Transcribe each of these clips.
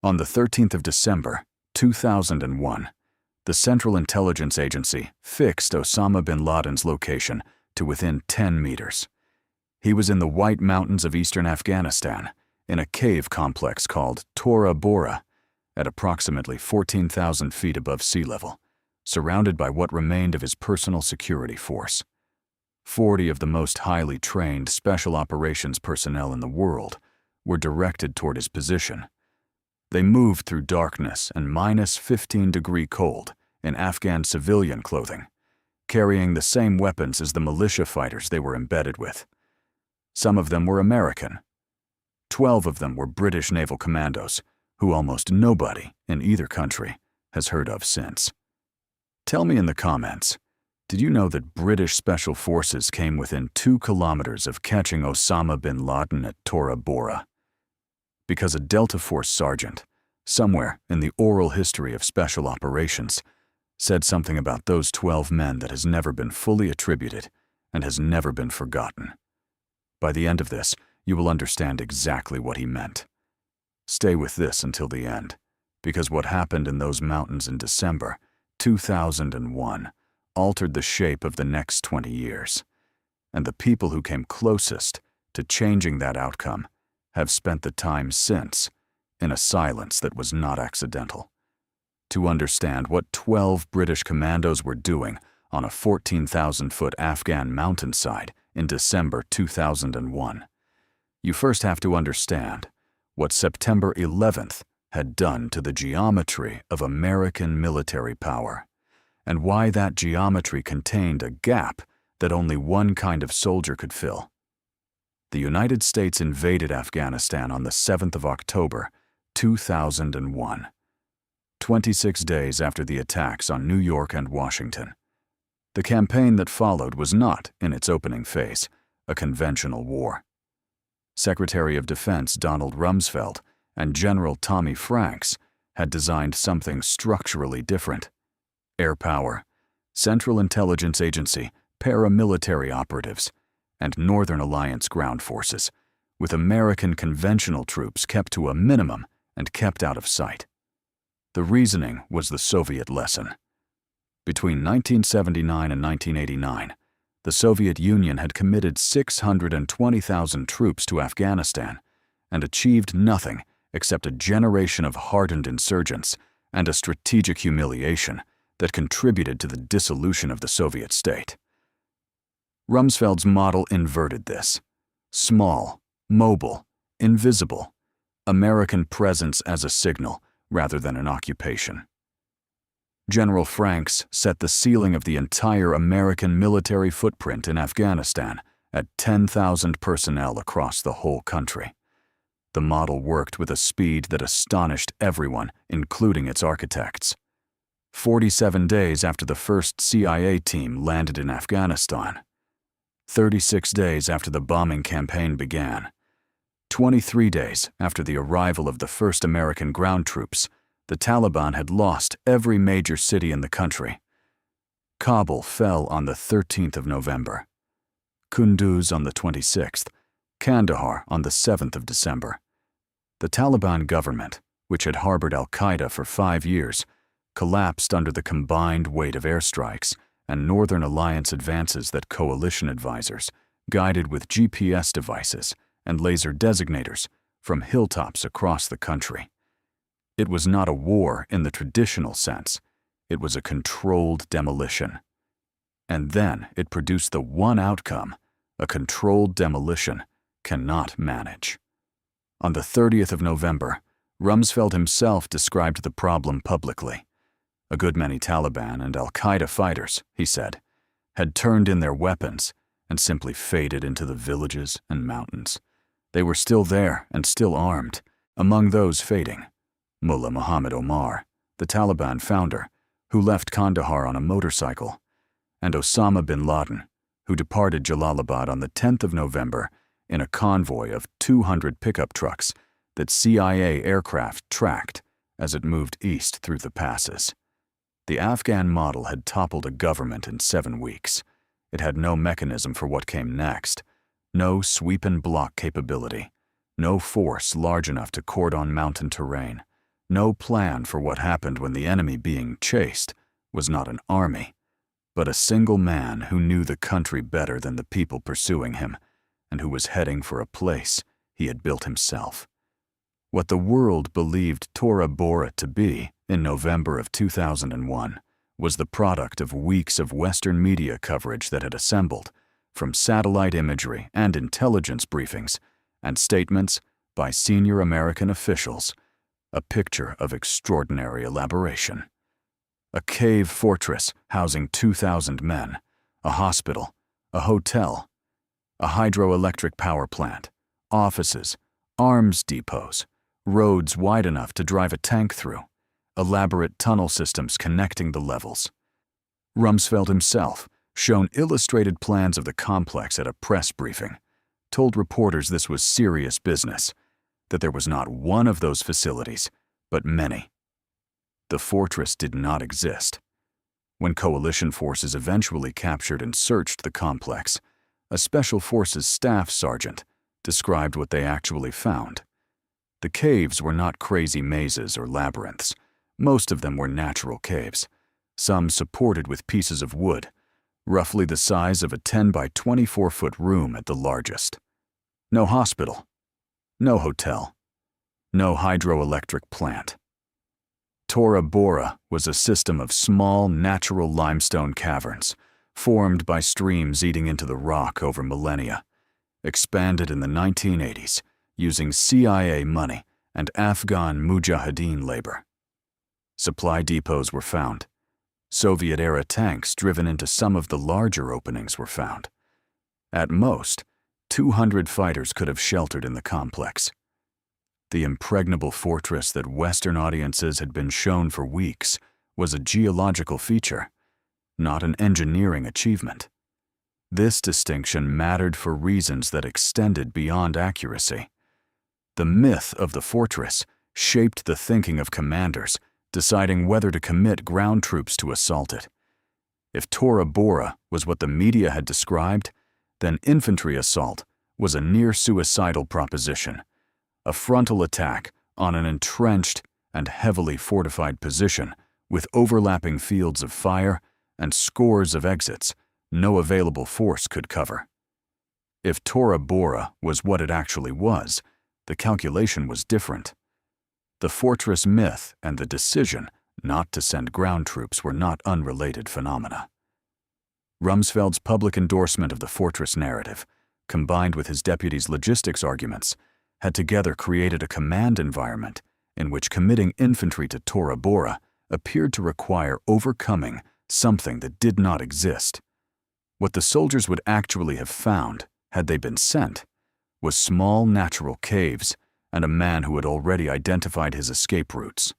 On the 13th of December, 2001, the Central Intelligence Agency fixed Osama bin Laden's location to within 10 meters. He was in the White Mountains of eastern Afghanistan, in a cave complex called Tora Bora, at approximately 14,000 feet above sea level, surrounded by what remained of his personal security force. 40 of the most highly trained special operations personnel in the world were directed toward his position. They moved through darkness and -15-degree cold in Afghan civilian clothing, carrying the same weapons as the militia fighters they were embedded with. Some of them were American. 12 of them were British naval commandos, who almost nobody in either country has heard of since. Tell me in the comments, did you know that British Special Forces came within 2 kilometers of catching Osama bin Laden at Tora Bora? Because a Delta Force sergeant, somewhere in the oral history of special operations, said something about those 12 men that has never been fully attributed and has never been forgotten. By the end of this, you will understand exactly what he meant. Stay with this until the end, because what happened in those mountains in December 2001 altered the shape of the next 20 years, and the people who came closest to changing that outcome have spent the time since in a silence that was not accidental. To understand what 12 British commandos were doing on a 14,000-foot Afghan mountainside in December 2001, you first have to understand what September 11th had done to the geometry of American military power, and why that geometry contained a gap that only one kind of soldier could fill. The United States invaded Afghanistan on the 7th of October, 2001, 26 days after the attacks on New York and Washington. The campaign that followed was not, in its opening phase, a conventional war. Secretary of Defense Donald Rumsfeld and General Tommy Franks had designed something structurally different. Air power, Central Intelligence Agency, paramilitary operatives, and Northern Alliance ground forces, with American conventional troops kept to a minimum and kept out of sight. The reasoning was the Soviet lesson. Between 1979 and 1989, the Soviet Union had committed 620,000 troops to Afghanistan and achieved nothing except a generation of hardened insurgents and a strategic humiliation that contributed to the dissolution of the Soviet state. Rumsfeld's model inverted this. Small, mobile, invisible, American presence as a signal rather than an occupation. General Franks set the ceiling of the entire American military footprint in Afghanistan at 10,000 personnel across the whole country. The model worked with a speed that astonished everyone, including its architects. 47 days after the first CIA team landed in Afghanistan, 36 days after the bombing campaign began, 23 days after the arrival of the first American ground troops, the Taliban had lost every major city in the country. Kabul fell on the 13th of November, Kunduz on the 26th, Kandahar on the 7th of December. The Taliban government, which had harbored al-Qaeda for 5 years, collapsed under the combined weight of airstrikes and Northern Alliance advances that coalition advisors, guided with GPS devices and laser designators, from hilltops across the country. It was not a war in the traditional sense. It was a controlled demolition. And then it produced the one outcome a controlled demolition cannot manage. On the 30th of November, Rumsfeld himself described the problem publicly. A good many Taliban and al-Qaeda fighters, he said, had turned in their weapons and simply faded into the villages and mountains. They were still there and still armed. Among those fading, Mullah Muhammad Omar, the Taliban founder, who left Kandahar on a motorcycle, and Osama bin Laden, who departed Jalalabad on the 10th of November in a convoy of 200 pickup trucks that CIA aircraft tracked as it moved east through the passes. The Afghan model had toppled a government in 7 weeks. It had no mechanism for what came next, no sweep and block capability, no force large enough to cordon mountain terrain, No plan for what happened when the enemy being chased was not an army, but a single man who knew the country better than the people pursuing him, and who was heading for a place he had built himself. What the world believed Tora Bora to be in November of 2001 was the product of weeks of Western media coverage that had assembled from satellite imagery and intelligence briefings and statements by senior American officials, a picture of extraordinary elaboration. A cave fortress housing 2,000 men, a hospital, a hotel, a hydroelectric power plant, offices, arms depots, roads wide enough to drive a tank through, elaborate tunnel systems connecting the levels. Rumsfeld himself, shown illustrated plans of the complex at a press briefing, told reporters this was serious business, that there was not one of those facilities, but many. The fortress did not exist. When coalition forces eventually captured and searched the complex, a Special Forces staff sergeant described what they actually found. The caves were not crazy mazes or labyrinths. Most of them were natural caves, some supported with pieces of wood, roughly the size of a 10 by 24-foot room at the largest. No hospital, no hotel, no hydroelectric plant. Tora Bora was a system of small, natural limestone caverns, formed by streams eating into the rock over millennia, expanded in the 1980s using CIA money and Afghan mujahideen labor. Supply depots were found. Soviet-era tanks driven into some of the larger openings were found. At most, 200 fighters could have sheltered in the complex. The impregnable fortress that Western audiences had been shown for weeks was a geological feature, not an engineering achievement. This distinction mattered for reasons that extended beyond accuracy. The myth of the fortress shaped the thinking of commanders, deciding whether to commit ground troops to assault it. If Tora Bora was what the media had described, then infantry assault was a near-suicidal proposition, a frontal attack on an entrenched and heavily fortified position with overlapping fields of fire and scores of exits no available force could cover. If Tora Bora was what it actually was, the calculation was different. The fortress myth and the decision not to send ground troops were not unrelated phenomena. Rumsfeld's public endorsement of the fortress narrative, combined with his deputy's logistics arguments, had together created a command environment in which committing infantry to Tora Bora appeared to require overcoming something that did not exist. What the soldiers would actually have found, had they been sent, was small natural caves and a man who had already identified his escape routes.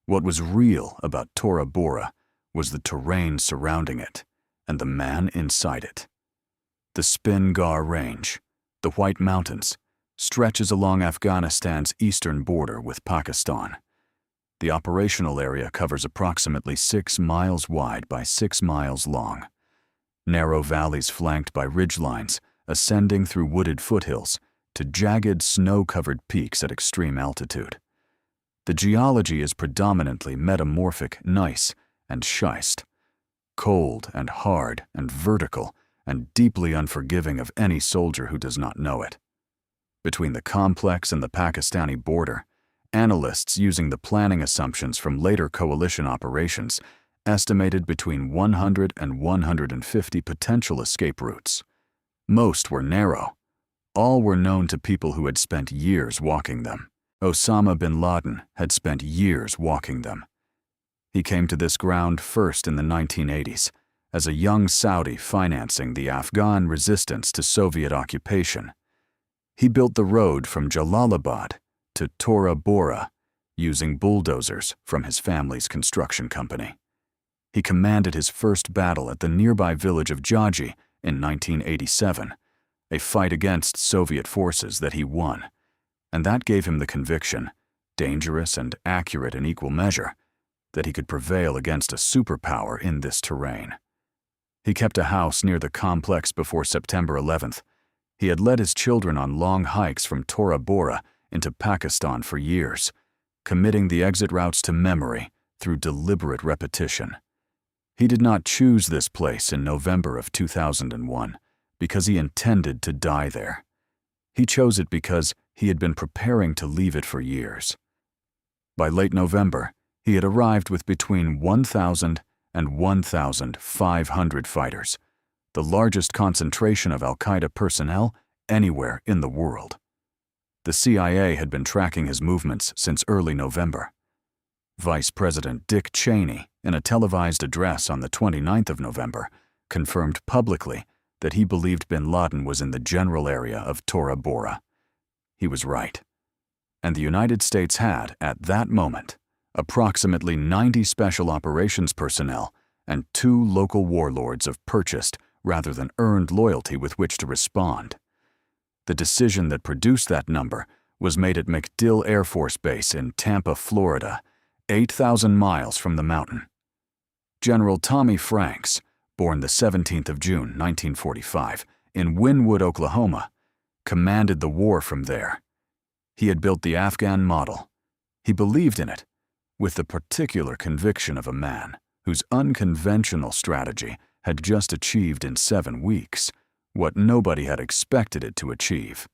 What was real about Tora Bora was the terrain surrounding it and the man inside it. The Spin-Gar Range, the White Mountains, stretches along Afghanistan's eastern border with Pakistan. The operational area covers approximately 6 miles wide by 6 miles long. Narrow valleys flanked by ridgelines ascending through wooded foothills to jagged snow-covered peaks at extreme altitude. The geology is predominantly metamorphic gneiss and schist, cold and hard and vertical and deeply unforgiving of any soldier who does not know it. Between the complex and the Pakistani border, analysts using the planning assumptions from later coalition operations estimated between 100 and 150 potential escape routes. Most were narrow. All were known to people who had spent years walking them. Osama bin Laden had spent years walking them. He came to this ground first in the 1980s, as a young Saudi financing the Afghan resistance to Soviet occupation. He built the road from Jalalabad to Tora Bora using bulldozers from his family's construction company. He commanded his first battle at the nearby village of Jaji in 1987, a fight against Soviet forces that he won, and that gave him the conviction, dangerous and accurate in equal measure, that he could prevail against a superpower in this terrain. He kept a house near the complex before September 11th. He had led his children on long hikes from Tora Bora into Pakistan for years, committing the exit routes to memory through deliberate repetition. He did not choose this place in November of 2001 because he intended to die there. He chose it because he had been preparing to leave it for years. By late November, he had arrived with between 1,000 and 1,500 fighters, the largest concentration of al-Qaeda personnel anywhere in the world. The CIA had been tracking his movements since early November. Vice President Dick Cheney, in a televised address on the 29th of November, confirmed publicly that he believed bin Laden was in the general area of Tora Bora. He was right. And the United States had, at that moment, approximately 90 special operations personnel and 2 local warlords of purchased rather than earned loyalty with which to respond. The decision that produced that number was made at MacDill Air Force Base in Tampa, Florida, 8,000 miles from the mountain. General Tommy Franks, born the 17th of June, 1945, in Wynwood, Oklahoma, commanded the war from there. He had built the Afghan model. He believed in it, with the particular conviction of a man whose unconventional strategy had just achieved in 7 weeks what nobody had expected it to achieve.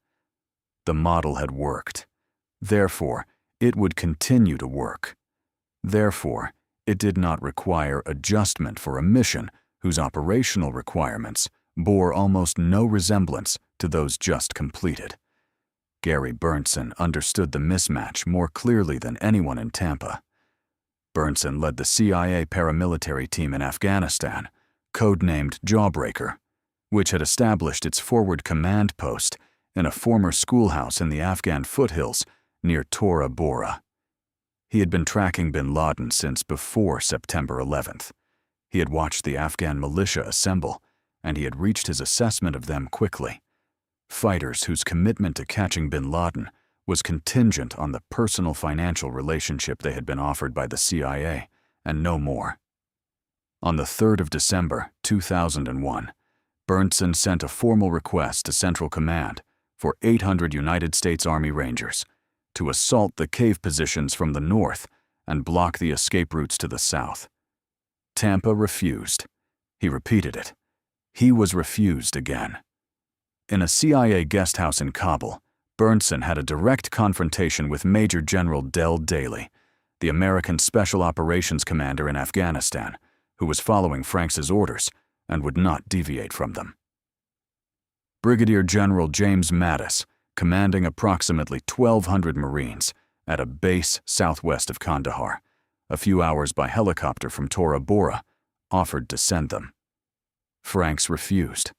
The model had worked. Therefore, it would continue to work. Therefore, it did not require adjustment for a mission whose operational requirements bore almost no resemblance to those just completed. Gary Burnson understood the mismatch more clearly than anyone in Tampa. Burnson led the CIA paramilitary team in Afghanistan, codenamed Jawbreaker, which had established its forward command post in a former schoolhouse in the Afghan foothills near Tora Bora. He had been tracking bin Laden since before September 11th. He had watched the Afghan militia assemble, and he had reached his assessment of them quickly. Fighters whose commitment to catching bin Laden was contingent on the personal financial relationship they had been offered by the CIA, and no more. On the 3rd of December, 2001, Burnson sent a formal request to Central Command for 800 United States Army Rangers to assault the cave positions from the north and block the escape routes to the south. Tampa refused. He repeated it. He was refused again. In a CIA guest house in Kabul, Burnson had a direct confrontation with Major General Del Daly, the American Special Operations Commander in Afghanistan, who was following Franks's orders and would not deviate from them. Brigadier General James Mattis, commanding approximately 1,200 Marines at a base southwest of Kandahar, a few hours by helicopter from Tora Bora, offered to send them. Franks refused.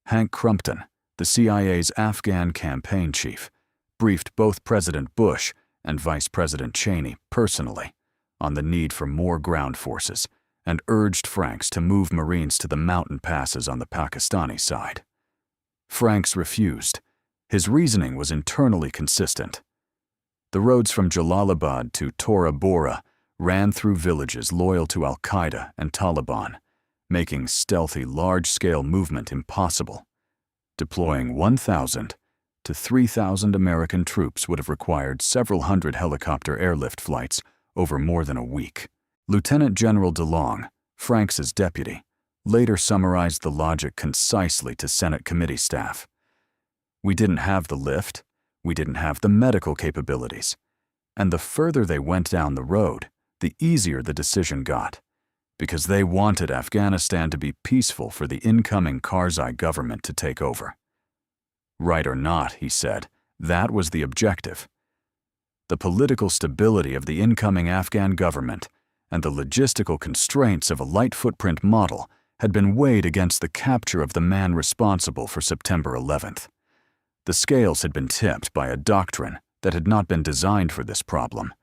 Hank Crumpton, the CIA's Afghan campaign chief, briefed both President Bush and Vice President Cheney personally on the need for more ground forces and urged Franks to move Marines to the mountain passes on the Pakistani side. Franks refused. His reasoning was internally consistent. The roads from Jalalabad to Tora Bora ran through villages loyal to al-Qaeda and Taliban, making stealthy, large-scale movement impossible. Deploying 1,000 to 3,000 American troops would have required several hundred helicopter airlift flights over more than a week. Lieutenant General DeLong, Franks's deputy, later summarized the logic concisely to Senate committee staff. We didn't have the lift, we didn't have the medical capabilities, and the further they went down the road, the easier the decision got, because they wanted Afghanistan to be peaceful for the incoming Karzai government to take over. Right or not, he said, that was the objective. The political stability of the incoming Afghan government and the logistical constraints of a light footprint model had been weighed against the capture of the man responsible for September 11th. The scales had been tipped by a doctrine that had not been designed for this problem.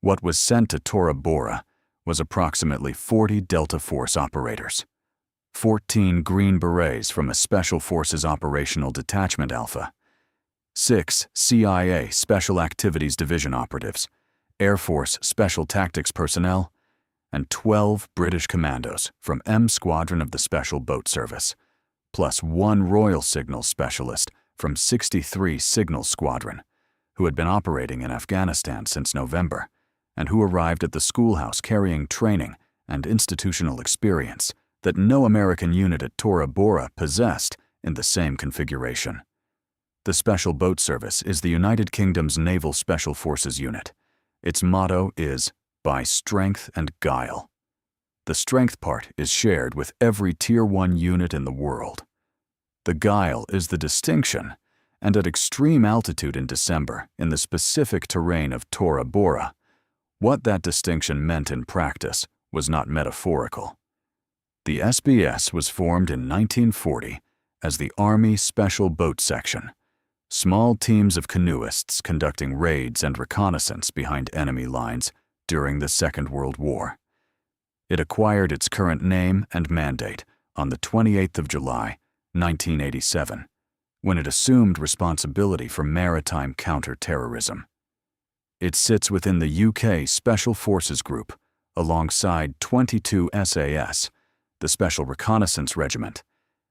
What was sent to Tora Bora was approximately 40 Delta Force operators, 14 Green Berets from a Special Forces Operational Detachment Alpha, 6 CIA Special Activities Division operatives, Air Force Special Tactics personnel, and 12 British commandos from M Squadron of the Special Boat Service, plus 1 Royal Signals Specialist from 63 Signals Squadron, who had been operating in Afghanistan since November, and who arrived at the schoolhouse carrying training and institutional experience that no American unit at Tora Bora possessed in the same configuration. The Special Boat Service is the United Kingdom's Naval Special Forces unit. Its motto is, "By strength and guile." The strength part is shared with every Tier 1 unit in the world. The guile is the distinction, and at extreme altitude in December in the specific terrain of Tora Bora, what that distinction meant in practice was not metaphorical. The SBS was formed in 1940 as the Army Special Boat Section, small teams of canoeists conducting raids and reconnaissance behind enemy lines during the Second World War. It acquired its current name and mandate on the 28th of July, 1987, when it assumed responsibility for maritime counter-terrorism. It sits within the UK Special Forces Group, alongside 22 SAS, the Special Reconnaissance Regiment,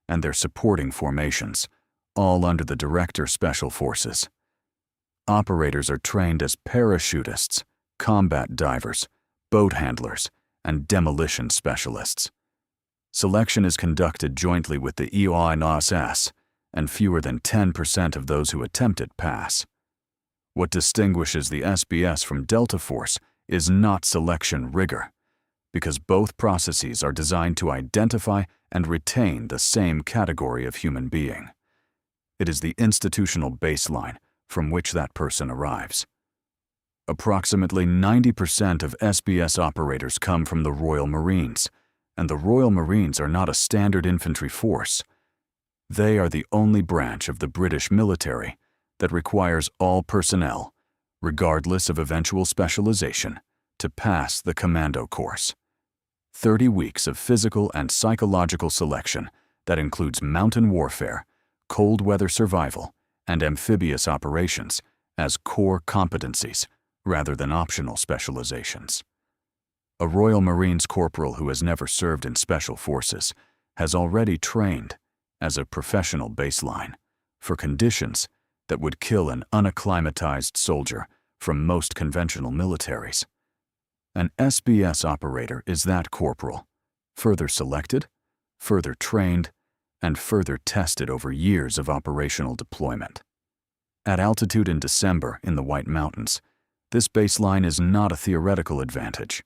and their supporting formations, all under the Director Special Forces. Operators are trained as parachutists, combat divers, boat handlers, and demolition specialists. Selection is conducted jointly with the EOINOSS, and fewer than 10% of those who attempt it pass. What distinguishes the SBS from Delta Force is not selection rigor, because both processes are designed to identify and retain the same category of human being. It is the institutional baseline from which that person arrives. Approximately 90% of SBS operators come from the Royal Marines, and the Royal Marines are not a standard infantry force. They are the only branch of the British military that requires all personnel, regardless of eventual specialization, to pass the commando course. 30 weeks of physical and psychological selection that includes mountain warfare, cold weather survival, and amphibious operations as core competencies rather than optional specializations. A Royal Marines corporal who has never served in Special Forces has already trained as a professional baseline for conditions that would kill an unacclimatized soldier from most conventional militaries. An SBS operator is that corporal, further selected, further trained, and further tested over years of operational deployment. At altitude in December in the White Mountains, this baseline is not a theoretical advantage.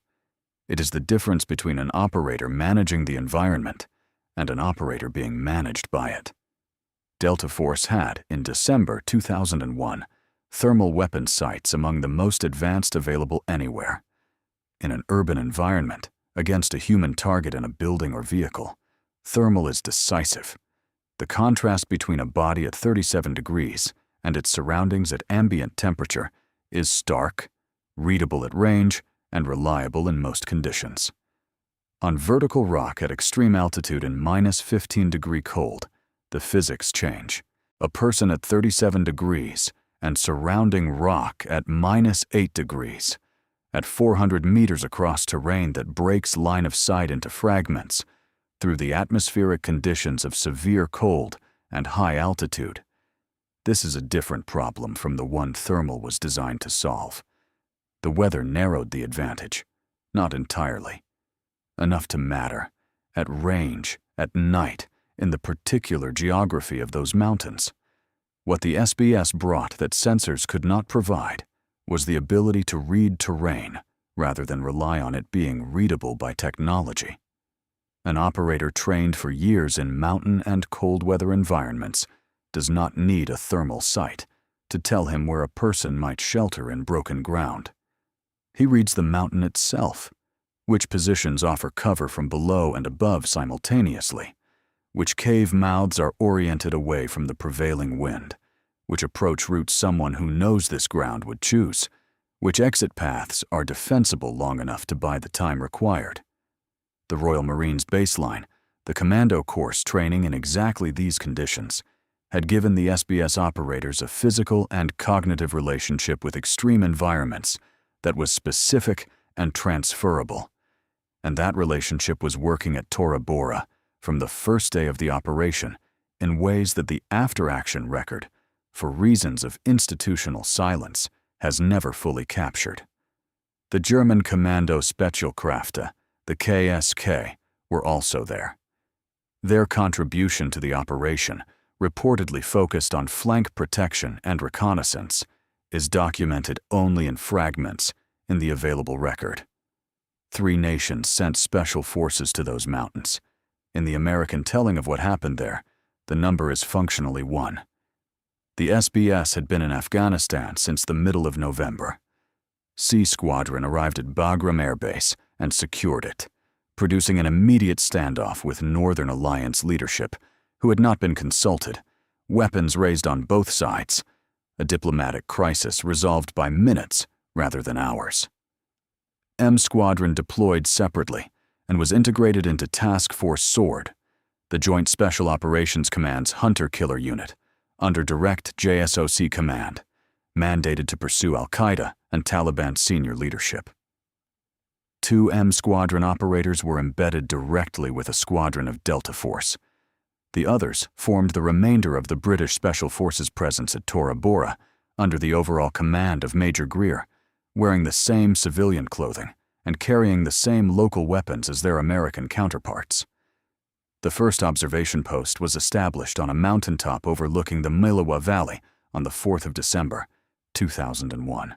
It is the difference between an operator managing the environment and an operator being managed by it. Delta Force had, in December 2001, thermal weapon sights among the most advanced available anywhere. In an urban environment, against a human target in a building or vehicle, thermal is decisive. The contrast between a body at 37 degrees and its surroundings at ambient temperature is stark, readable at range, and reliable in most conditions. On vertical rock at extreme altitude in -15-degree cold, the physics change. A person at 37 degrees and surrounding rock at -8 degrees, at 400 meters across terrain that breaks line of sight into fragments, through the atmospheric conditions of severe cold and high altitude. This is a different problem from the one thermal was designed to solve. The weather narrowed the advantage, not entirely. Enough to matter, at range, at night, in the particular geography of those mountains. What the SBS brought that sensors could not provide was the ability to read terrain rather than rely on it being readable by technology. An operator trained for years in mountain and cold weather environments does not need a thermal sight to tell him where a person might shelter in broken ground. He reads the mountain itself, which positions offer cover from below and above simultaneously, which cave mouths are oriented away from the prevailing wind, which approach routes someone who knows this ground would choose, which exit paths are defensible long enough to buy the time required. The Royal Marines baseline, the commando course training in exactly these conditions, had given the SBS operators a physical and cognitive relationship with extreme environments that was specific and transferable, and that relationship was working at Tora Bora from the first day of the operation in ways that the after-action record for reasons of institutional silence, has never fully captured. The German Kommando Spezialkräfte, the KSK, were also there. Their contribution to the operation, reportedly focused on flank protection and reconnaissance, is documented only in fragments in the available record. 3 nations sent special forces to those mountains. In the American telling of what happened there, the number is functionally 1. The SBS had been in Afghanistan since the middle of November. C Squadron arrived at Bagram Air Base and secured it, producing an immediate standoff with Northern Alliance leadership, who had not been consulted, weapons raised on both sides, a diplomatic crisis resolved by minutes rather than hours. M Squadron deployed separately and was integrated into Task Force Sword, the Joint Special Operations Command's hunter-killer unit, under direct JSOC command, mandated to pursue al-Qaeda and Taliban senior leadership. 2 M Squadron operators were embedded directly with a squadron of Delta Force. The others formed the remainder of the British Special Forces presence at Tora Bora, under the overall command of Major Greer, wearing the same civilian clothing and carrying the same local weapons as their American counterparts. The first observation post was established on a mountaintop overlooking the Milawa Valley on the 4th of December, 2001.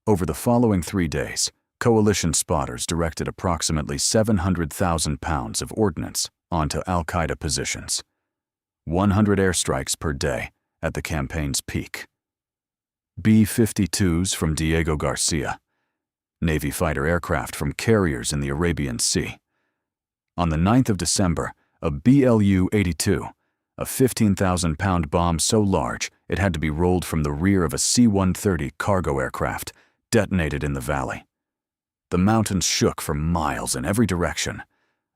Over the following 3 days, coalition spotters directed approximately 700,000 pounds of ordnance onto al-Qaeda positions, 100 airstrikes per day at the campaign's peak. B-52s from Diego Garcia, Navy fighter aircraft from carriers in the Arabian Sea. On the 9th of December, a BLU-82, a 15,000-pound bomb so large it had to be rolled from the rear of a C-130 cargo aircraft, detonated in the valley. The mountains shook for miles in every direction.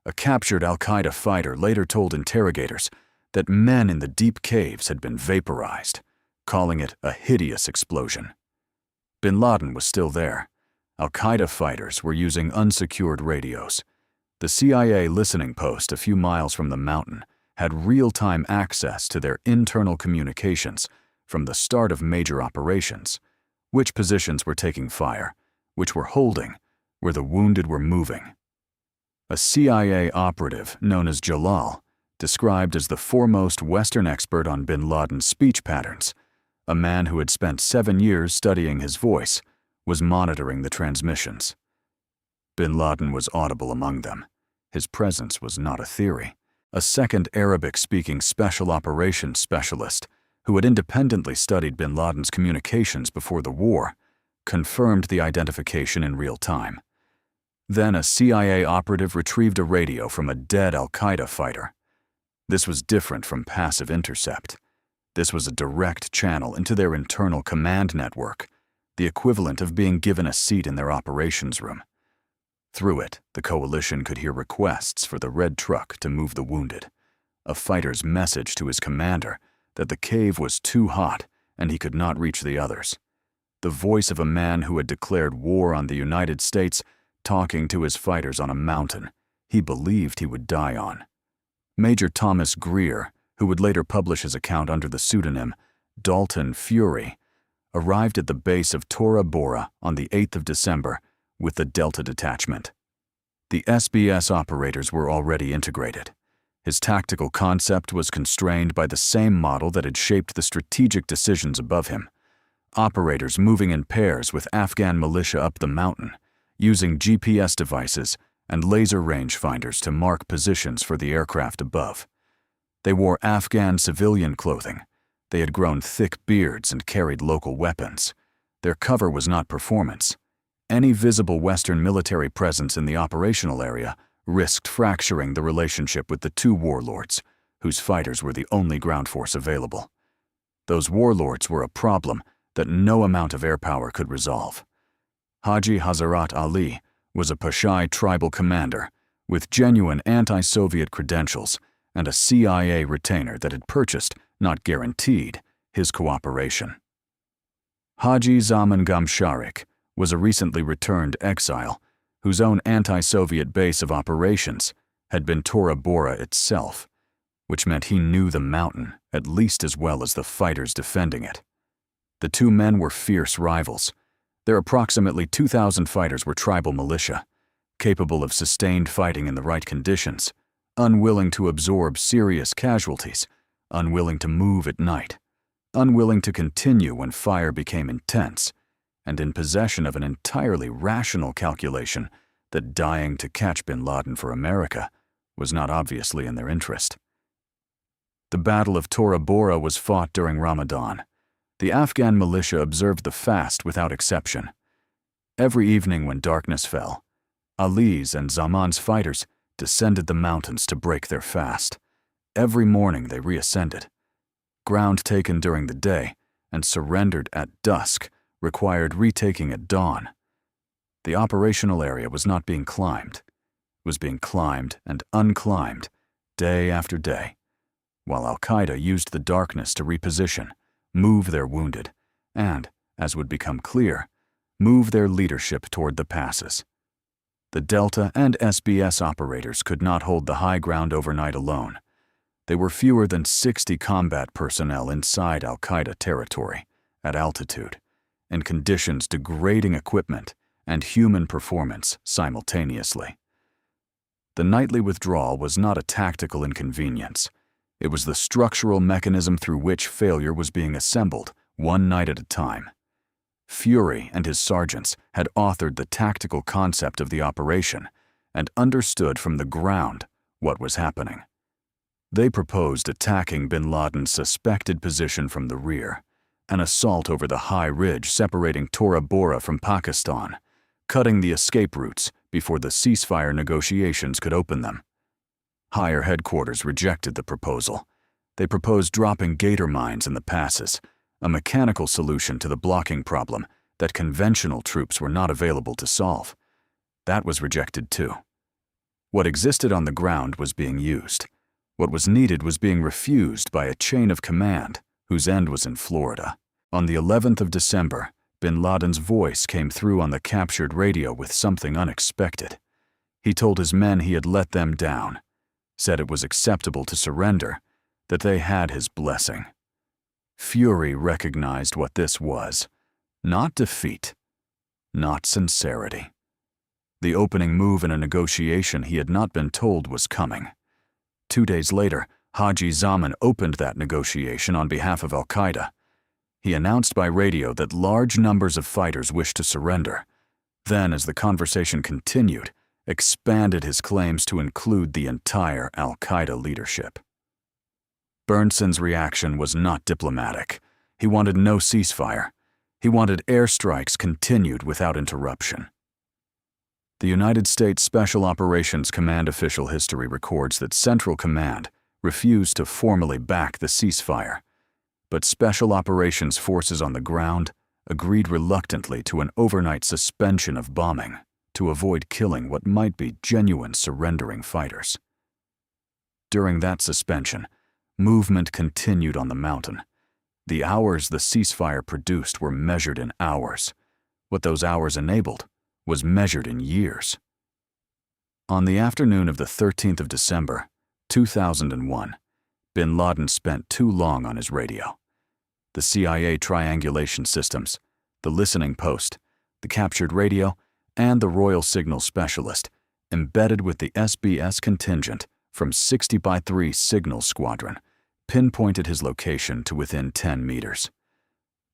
A captured al-Qaeda fighter later told interrogators that men in the deep caves had been vaporized, calling it a hideous explosion. Bin Laden was still there. Al-Qaeda fighters were using unsecured radios. The CIA listening post a few miles from the mountain had real-time access to their internal communications from the start of major operations, which positions were taking fire, which were holding, where the wounded were moving. A CIA operative known as Jalal, described as the foremost Western expert on bin Laden's speech patterns, a man who had spent 7 years studying his voice, was monitoring the transmissions. Bin Laden was audible among them. His presence was not a theory. A second Arabic-speaking special operations specialist, who had independently studied bin Laden's communications before the war, confirmed the identification in real time. Then a CIA operative retrieved a radio from a dead al-Qaeda fighter. This was different from passive intercept. This was a direct channel into their internal command network, the equivalent of being given a seat in their operations room. Through it, the coalition could hear requests for the red truck to move the wounded, a fighter's message to his commander that the cave was too hot and he could not reach the others. The voice of a man who had declared war on the United States talking to his fighters on a mountain he believed he would die on. Major Thomas Greer, who would later publish his account under the pseudonym Dalton Fury, arrived at the base of Tora Bora on the 8th of December with the Delta Detachment. The SBS operators were already integrated. His tactical concept was constrained by the same model that had shaped the strategic decisions above him. Operators moving in pairs with Afghan militia up the mountain, using GPS devices and laser rangefinders to mark positions for the aircraft above. They wore Afghan civilian clothing. They had grown thick beards and carried local weapons. Their cover was not performance. Any visible Western military presence in the operational area risked fracturing the relationship with the 2 warlords, whose fighters were the only ground force available. Those warlords were a problem that no amount of air power could resolve. Haji Hazrat Ali was a Pashai tribal commander with genuine anti-Soviet credentials and a CIA retainer that had purchased, not guaranteed, his cooperation. Haji Zaman Gamsharik was a recently returned exile whose own anti-Soviet base of operations had been Tora Bora itself, which meant he knew the mountain at least as well as the fighters defending it. The two men were fierce rivals. Their approximately 2,000 fighters were tribal militia, capable of sustained fighting in the right conditions, unwilling to absorb serious casualties, unwilling to move at night, unwilling to continue when fire became intense, and in possession of an entirely rational calculation that dying to catch bin Laden for America was not obviously in their interest. The Battle of Tora Bora was fought during Ramadan. The Afghan militia observed the fast without exception. Every evening when darkness fell, Ali's and Zaman's fighters descended the mountains to break their fast. Every morning they reascended. Ground taken during the day and surrendered at dusk required retaking at dawn. The operational area was not being climbed. It was being climbed and unclimbed day after day, while Al-Qaeda used the darkness to reposition, move their wounded, and, as would become clear, move their leadership toward the passes. The Delta and SBS operators could not hold the high ground overnight alone. There were fewer than 60 combat personnel inside Al-Qaeda territory, at altitude, in conditions degrading equipment and human performance simultaneously. The nightly withdrawal was not a tactical inconvenience. It was the structural mechanism through which failure was being assembled, one night at a time. Fury and his sergeants had authored the tactical concept of the operation and understood from the ground what was happening. They proposed attacking bin Laden's suspected position from the rear, an assault over the high ridge separating Tora Bora from Pakistan, cutting the escape routes before the ceasefire negotiations could open them. Higher headquarters rejected the proposal. They proposed dropping gator mines in the passes, a mechanical solution to the blocking problem that conventional troops were not available to solve. That was rejected too. What existed on the ground was being used. What was needed was being refused by a chain of command whose end was in Florida. On the 11th of December, bin Laden's voice came through on the captured radio with something unexpected. He told his men he had let them down, said it was acceptable to surrender, that they had his blessing. Fury recognized what this was. Not defeat, not sincerity. The opening move in a negotiation he had not been told was coming. 2 days later, Haji Zaman opened that negotiation on behalf of Al-Qaeda. He announced by radio that large numbers of fighters wished to surrender. Then, as the conversation continued, expanded his claims to include the entire Al-Qaeda leadership. Bernson's reaction was not diplomatic. He wanted no ceasefire. He wanted airstrikes continued without interruption. The United States Special Operations Command official history records that Central Command refused to formally back the ceasefire, but Special Operations forces on the ground agreed reluctantly to an overnight suspension of bombing to avoid killing what might be genuine surrendering fighters. During that suspension, movement continued on the mountain. The hours the ceasefire produced were measured in hours. What those hours enabled was measured in years. On the afternoon of the 13th of December, 2001, bin Laden spent too long on his radio. The CIA triangulation systems, the listening post, the captured radio, and the Royal Signal Specialist, embedded with the SBS contingent from 60x3 Signal Squadron, pinpointed his location to within 10 meters.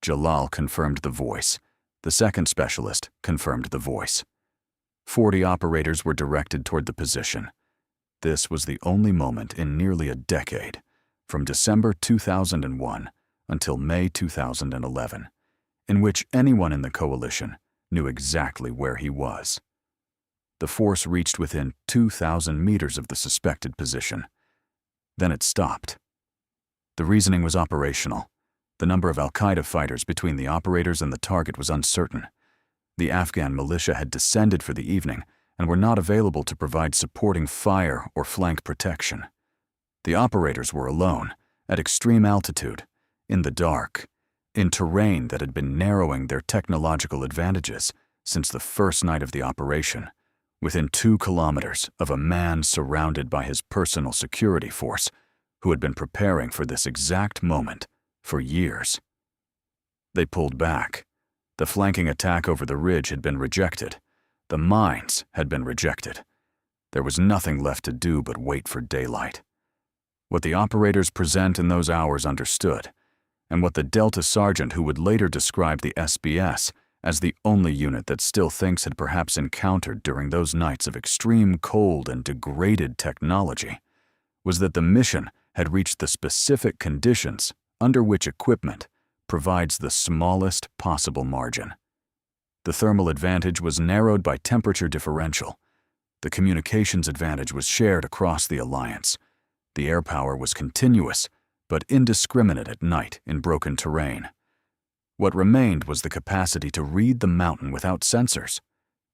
Jalal confirmed the voice. The second specialist confirmed the voice. 40 operators were directed toward the position. This was the only moment in nearly a decade, from December 2001 until May 2011, in which anyone in the coalition knew exactly where he was. The force reached within 2,000 meters of the suspected position. Then it stopped. The reasoning was operational. The number of Al-Qaeda fighters between the operators and the target was uncertain. The Afghan militia had descended for the evening and were not available to provide supporting fire or flank protection. The operators were alone, at extreme altitude, in the dark, in terrain that had been narrowing their technological advantages since the first night of the operation, within 2 kilometers of a man surrounded by his personal security force, who had been preparing for this exact moment for years. They pulled back. The flanking attack over the ridge had been rejected. The mines had been rejected. There was nothing left to do but wait for daylight. What the operators present in those hours understood, and what the Delta sergeant who would later describe the SBS as the only unit that still thinks had perhaps encountered during those nights of extreme cold and degraded technology, was that the mission had reached the specific conditions under which equipment provides the smallest possible margin. The thermal advantage was narrowed by temperature differential. The communications advantage was shared across the alliance. The air power was continuous, but indiscriminate at night in broken terrain. What remained was the capacity to read the mountain without sensors,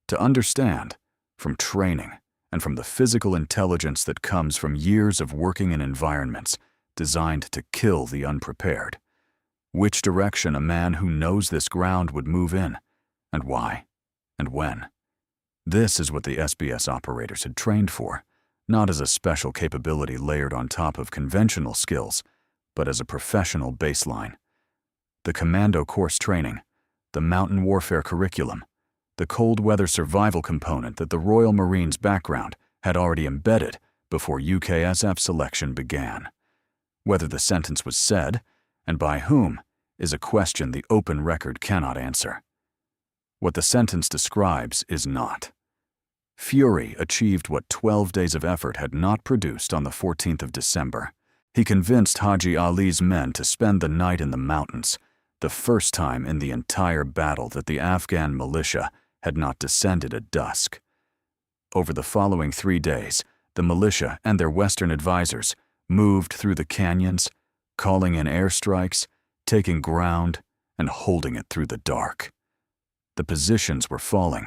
to understand, from training and from the physical intelligence that comes from years of working in environments designed to kill the unprepared, which direction a man who knows this ground would move in, and why, and when. This is what the SBS operators had trained for, not as a special capability layered on top of conventional skills, but as a professional baseline. The commando course training, the mountain warfare curriculum, the cold weather survival component that the Royal Marines background had already embedded before UKSF selection began. Whether the sentence was said, and by whom, is a question the open record cannot answer. What the sentence describes is not. Fury achieved what 12 days of effort had not produced on the 14th of December. He convinced Haji Ali's men to spend the night in the mountains, the first time in the entire battle that the Afghan militia had not descended at dusk. Over the following 3 days, the militia and their Western advisors moved through the canyons, calling in airstrikes, taking ground, and holding it through the dark. The positions were falling.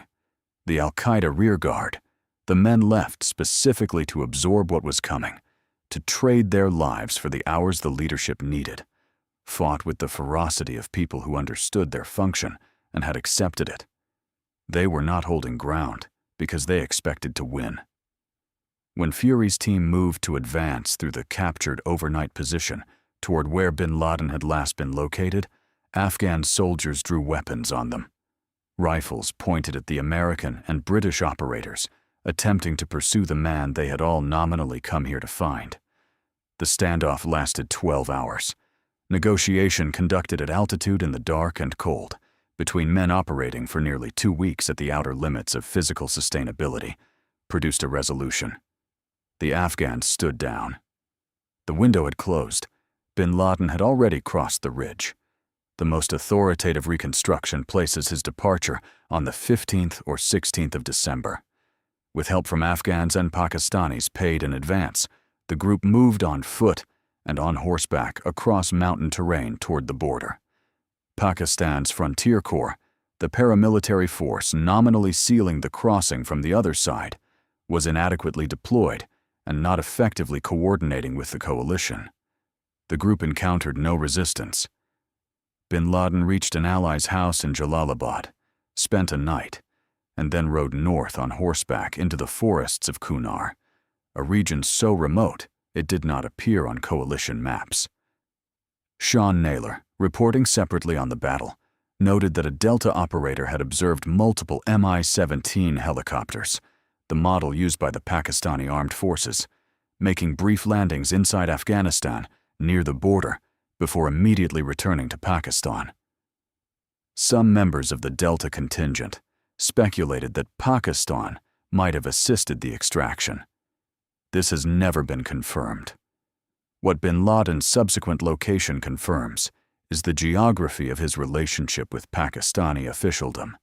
The Al-Qaeda rearguard, the men left specifically to absorb what was coming, to trade their lives for the hours the leadership needed, fought with the ferocity of people who understood their function and had accepted it. They were not holding ground because they expected to win. When Fury's team moved to advance through the captured overnight position toward where bin Laden had last been located, Afghan soldiers drew weapons on them. Rifles pointed at the American and British operators, attempting to pursue the man they had all nominally come here to find. The standoff lasted 12 hours. Negotiation conducted at altitude in the dark and cold, between men operating for nearly 2 weeks at the outer limits of physical sustainability, produced a resolution. The Afghans stood down. The window had closed. Bin Laden had already crossed the ridge. The most authoritative reconstruction places his departure on the 15th or 16th of December. With help from Afghans and Pakistanis paid in advance, the group moved on foot and on horseback across mountain terrain toward the border. Pakistan's Frontier Corps, the paramilitary force nominally sealing the crossing from the other side, was inadequately deployed and not effectively coordinating with the coalition. The group encountered no resistance. Bin Laden reached an ally's house in Jalalabad, spent a night, and then rode north on horseback into the forests of Kunar, a region so remote it did not appear on coalition maps. Sean Naylor, reporting separately on the battle, noted that a Delta operator had observed multiple Mi-17 helicopters, the model used by the Pakistani armed forces, making brief landings inside Afghanistan near the border before immediately returning to Pakistan. Some members of the Delta contingent speculated that Pakistan might have assisted the extraction. This has never been confirmed. What bin Laden's subsequent location confirms is the geography of his relationship with Pakistani officialdom.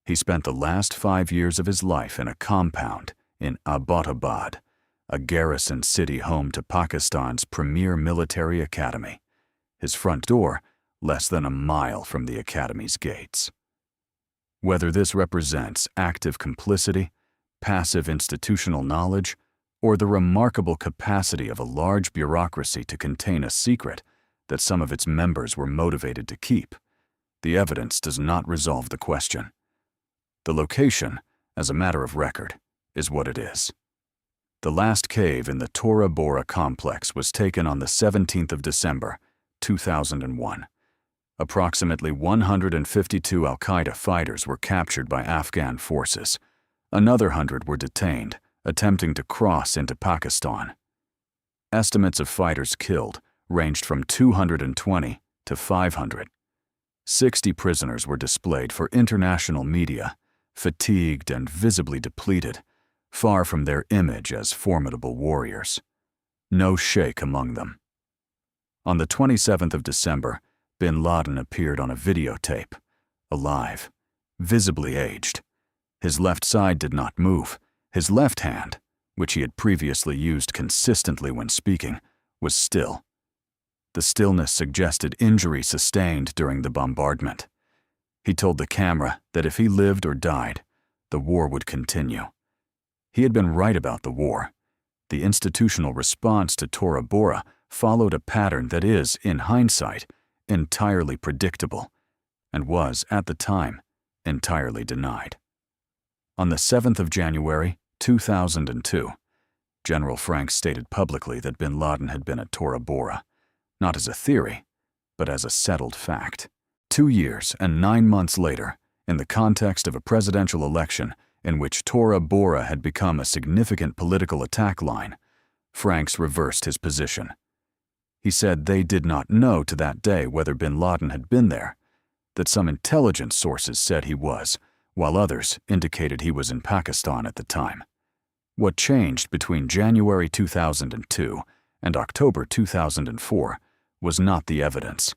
He spent the last 5 years of his life in a compound in Abbottabad, a garrison city home to Pakistan's premier military academy, his front door less than a mile from the academy's gates. Whether this represents active complicity, passive institutional knowledge, or the remarkable capacity of a large bureaucracy to contain a secret that some of its members were motivated to keep, the evidence does not resolve the question. The location, as a matter of record, is what it is. The last cave in the Tora Bora complex was taken on the 17th of December, 2001. Approximately 152 al-Qaeda fighters were captured by Afghan forces. Another 100 were detained, attempting to cross into Pakistan. Estimates of fighters killed ranged from 220 to 500. 60 prisoners were displayed for international media, fatigued and visibly depleted, far from their image as formidable warriors. No sheikh among them. On the 27th of December, bin Laden appeared on a videotape, alive, visibly aged. His left side did not move. His left hand, which he had previously used consistently when speaking, was still. The stillness suggested injury sustained during the bombardment. He told the camera that if he lived or died, the war would continue. He had been right about the war. The institutional response to Tora Bora followed a pattern that is, in hindsight, entirely predictable, and was, at the time, entirely denied. On the 7th of January, 2002, General Franks stated publicly that bin Laden had been at Tora Bora, not as a theory, but as a settled fact. 2 years and 9 months later, in the context of a presidential election in which Tora Bora had become a significant political attack line, Franks reversed his position. He said they did not know to that day whether bin Laden had been there, that some intelligence sources said he was, while others indicated he was in Pakistan at the time. What changed between January 2002 and October 2004 was not the evidence.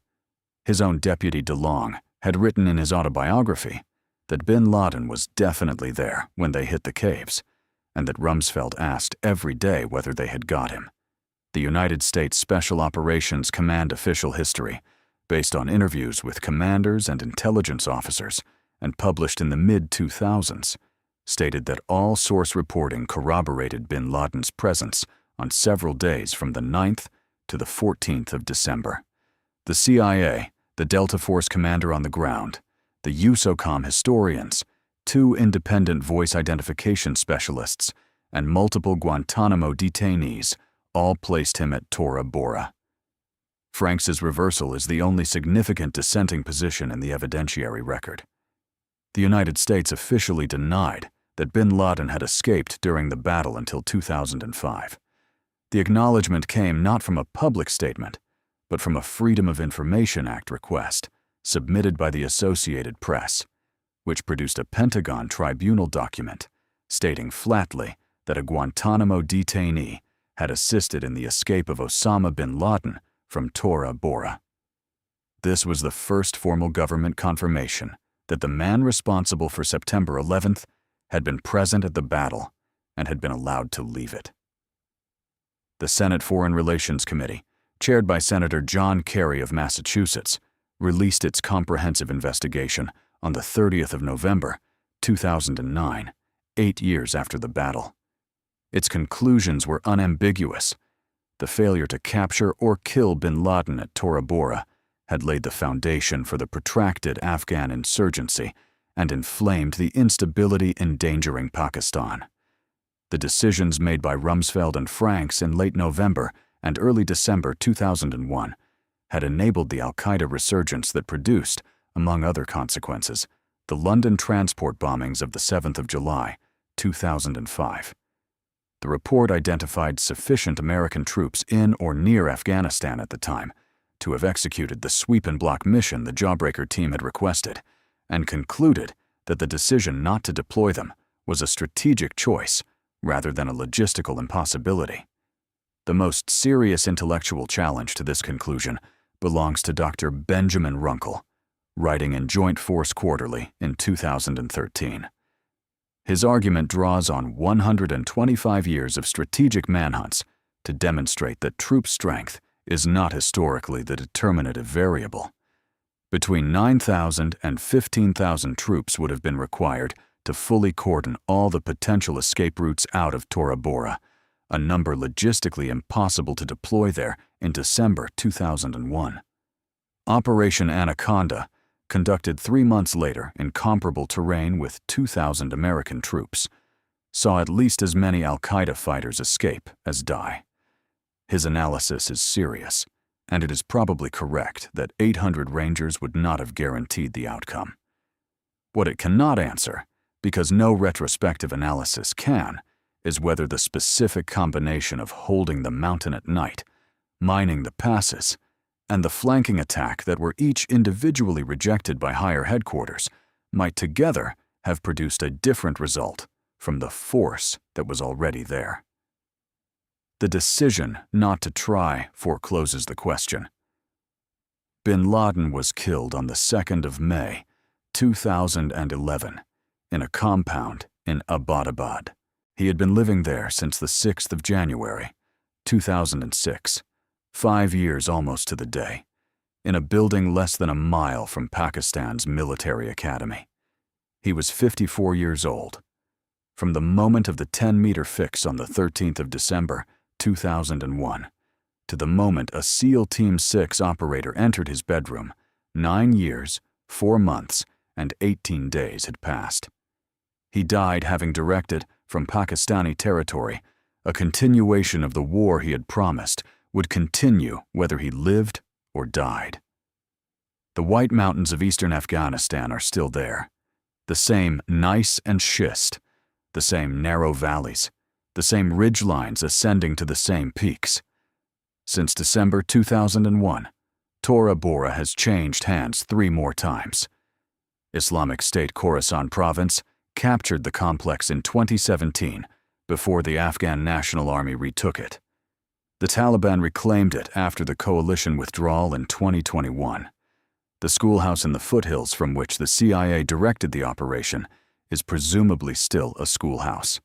His own deputy DeLong had written in his autobiography that bin Laden was definitely there when they hit the caves, and that Rumsfeld asked every day whether they had got him. The United States Special Operations Command official history, based on interviews with commanders and intelligence officers, and published in the mid-2000s, stated that all source reporting corroborated bin Laden's presence on several days from the 9th to the 14th of December. The CIA, the Delta Force commander on the ground, the USOCOM historians, 2 independent voice identification specialists, and multiple Guantanamo detainees all placed him at Tora Bora. Franks's reversal is the only significant dissenting position in the evidentiary record. The United States officially denied that bin Laden had escaped during the battle until 2005. The acknowledgement came not from a public statement, but from a Freedom of Information Act request submitted by the Associated Press, which produced a Pentagon tribunal document stating flatly that a Guantanamo detainee had assisted in the escape of Osama bin Laden from Tora Bora. This was the first formal government confirmation that the man responsible for September 11th had been present at the battle and had been allowed to leave it. The Senate Foreign Relations Committee, chaired by Senator John Kerry of Massachusetts, released its comprehensive investigation on the 30th of November, 2009, 8 years after the battle. Its conclusions were unambiguous. The failure to capture or kill bin Laden at Tora Bora had laid the foundation for the protracted Afghan insurgency and inflamed the instability endangering Pakistan. The decisions made by Rumsfeld and Franks in late November and early December 2001 had enabled the al-Qaeda resurgence that produced, among other consequences, the London transport bombings of the 7th of July, 2005. The report identified sufficient American troops in or near Afghanistan at the time to have executed the sweep-and-block mission the Jawbreaker team had requested, and concluded that the decision not to deploy them was a strategic choice rather than a logistical impossibility. The most serious intellectual challenge to this conclusion belongs to Dr. Benjamin Runkle, writing in Joint Force Quarterly in 2013. His argument draws on 125 years of strategic manhunts to demonstrate that troop strength is not historically the determinative variable. Between 9,000 and 15,000 troops would have been required to fully cordon all the potential escape routes out of Tora Bora, a number logistically impossible to deploy there in December 2001. Operation Anaconda, conducted 3 months later in comparable terrain with 2,000 American troops, saw at least as many al-Qaeda fighters escape as die. His analysis is serious, and it is probably correct that 800 Rangers would not have guaranteed the outcome. What it cannot answer, because no retrospective analysis can, is whether the specific combination of holding the mountain at night, mining the passes, and the flanking attack that were each individually rejected by higher headquarters might together have produced a different result from the force that was already there. The decision not to try forecloses the question. Bin Laden was killed on the 2nd of May, 2011, in a compound in Abbottabad. He had been living there since the 6th of January, 2006, 5 years almost to the day, in a building less than a mile from Pakistan's military academy. He was 54 years old. From the moment of the 10-meter fix on the 13th of December, 2001, to the moment a SEAL Team 6 operator entered his bedroom, 9 years, 4 months, and 18 days had passed. He died having directed, from Pakistani territory, a continuation of the war he had promised would continue whether he lived or died. The White Mountains of eastern Afghanistan are still there. The same gneiss and schist, the same narrow valleys, the same ridgelines ascending to the same peaks. Since December 2001, Tora Bora has changed hands 3 more times. Islamic State Khorasan Province captured the complex in 2017 before the Afghan National Army retook it. The Taliban reclaimed it after the coalition withdrawal in 2021. The schoolhouse in the foothills from which the CIA directed the operation is presumably still a schoolhouse.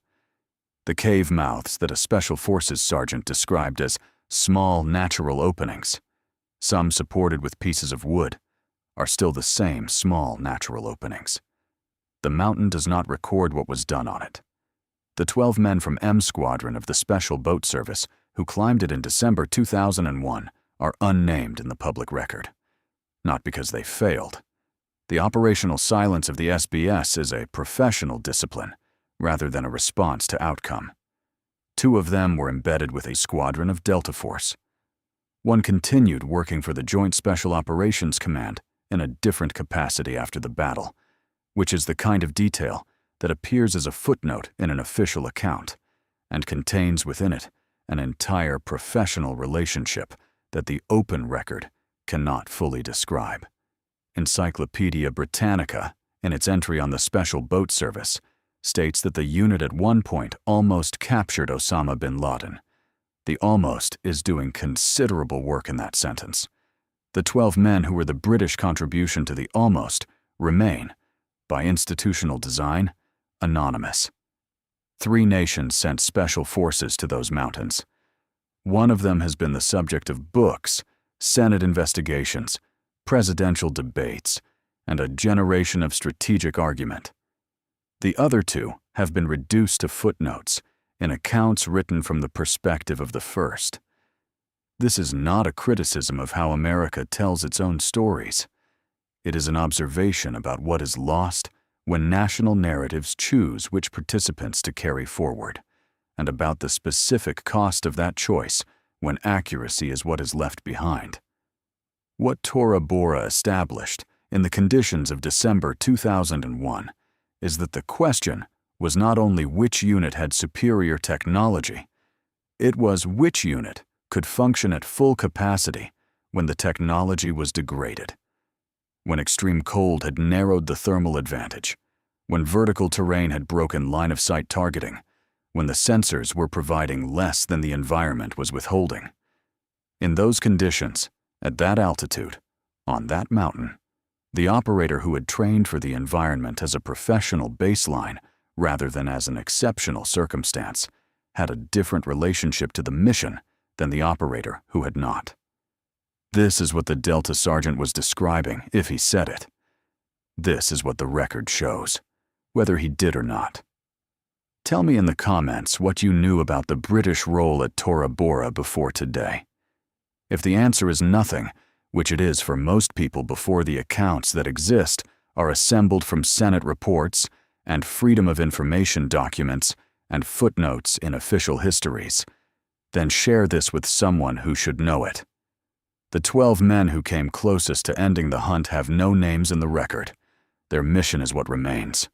The cave mouths that a Special Forces sergeant described as small natural openings, some supported with pieces of wood, are still the same small natural openings. The mountain does not record what was done on it. The 12 men from M Squadron of the Special Boat Service who climbed it in December 2001 are unnamed in the public record. Not because they failed. The operational silence of the SBS is a professional discipline, rather than a response to outcome. 2 of them were embedded with a squadron of Delta Force. One continued working for the Joint Special Operations Command in a different capacity after the battle, which is the kind of detail that appears as a footnote in an official account and contains within it an entire professional relationship that the open record cannot fully describe. Encyclopedia Britannica, in its entry on the Special Boat Service, states that the unit at one point almost captured Osama bin Laden. The almost is doing considerable work in that sentence. The 12 men who were the British contribution to the almost remain, by institutional design, anonymous. 3 nations sent special forces to those mountains. One of them has been the subject of books, Senate investigations, presidential debates, and a generation of strategic argument. The other 2 have been reduced to footnotes in accounts written from the perspective of the first. This is not a criticism of how America tells its own stories. It is an observation about what is lost when national narratives choose which participants to carry forward, and about the specific cost of that choice when accuracy is what is left behind. What Tora Bora established in the conditions of December 2001 is that the question was not only which unit had superior technology, it was which unit could function at full capacity when the technology was degraded, when extreme cold had narrowed the thermal advantage, when vertical terrain had broken line-of-sight targeting, when the sensors were providing less than the environment was withholding. In those conditions, at that altitude, on that mountain, the operator who had trained for the environment as a professional baseline rather than as an exceptional circumstance had a different relationship to the mission than the operator who had not. This is what the Delta Sergeant was describing if he said it. This is what the record shows, whether he did or not. Tell me in the comments what you knew about the British role at Tora Bora before today. If the answer is nothing, which it is for most people before the accounts that exist are assembled from Senate reports and Freedom of Information documents and footnotes in official histories. Then share this with someone who should know it. The 12 men who came closest to ending the hunt have no names in the record. Their mission is what remains.